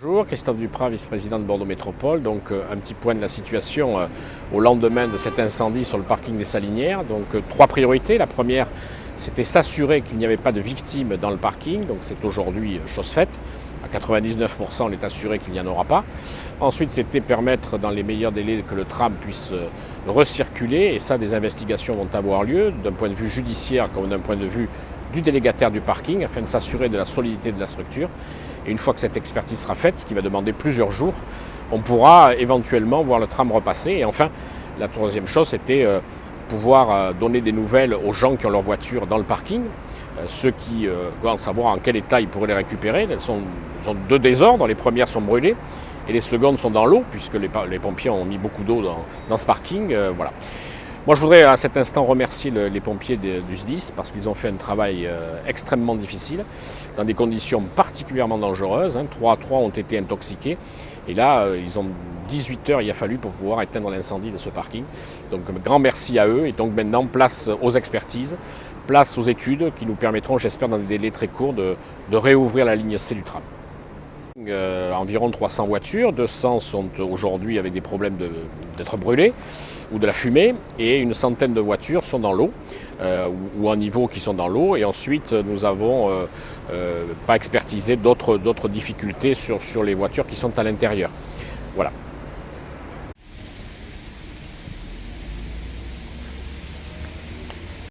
Bonjour, Christophe Duprat, vice-président de Bordeaux Métropole. Donc un petit point de la situation au lendemain de cet incendie sur le parking des Salinières. Donc trois priorités. La première, c'était s'assurer qu'il n'y avait pas de victimes dans le parking. Donc c'est aujourd'hui chose faite. À 99%, on est assuré qu'il n'y en aura pas. Ensuite, c'était permettre dans les meilleurs délais que le tram puisse recirculer. Et ça, des investigations vont avoir lieu d'un point de vue judiciaire comme d'un point de vue du délégataire du parking afin de s'assurer de la solidité de la structure. Et une fois que cette expertise sera faite, ce qui va demander plusieurs jours, on pourra éventuellement voir le tram repasser. Et enfin, la troisième chose, c'était pouvoir donner des nouvelles aux gens qui ont leur voiture dans le parking. Ceux qui doivent savoir en quel état ils pourraient les récupérer. Elles sont deux désordres. Les premières sont brûlées et les secondes sont dans l'eau, puisque les pompiers ont mis beaucoup d'eau dans ce parking. Voilà. Moi, je voudrais à cet instant remercier les pompiers du SDIS parce qu'ils ont fait un travail extrêmement difficile, dans des conditions particulièrement dangereuses. 3 ont été intoxiqués. Et là, ils ont 18 heures, il a fallu pour pouvoir éteindre l'incendie de ce parking. Donc, un grand merci à eux. Et donc, maintenant, place aux expertises, place aux études qui nous permettront, j'espère, dans des délais très courts, de réouvrir la ligne C du tram. Environ 300 voitures, 200 sont aujourd'hui avec des problèmes d'être brûlées ou de la fumée, et une centaine de voitures sont dans l'eau ou en niveau qui sont dans l'eau. Et ensuite, nous avons pas expertisé d'autres difficultés sur les voitures qui sont à l'intérieur. Voilà.